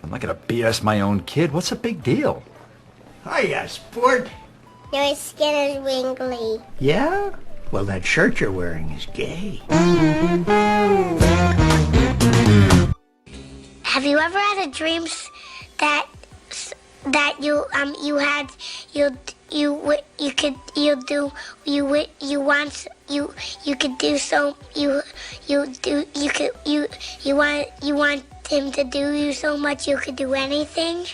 I'm not gonna BS my own kid. What's the big deal? Hiya, sport. Your skin is wrinkly. Yeah? Well, that shirt you're wearing is gay. Have you ever had a dream that you want him to do you so much you could do anything?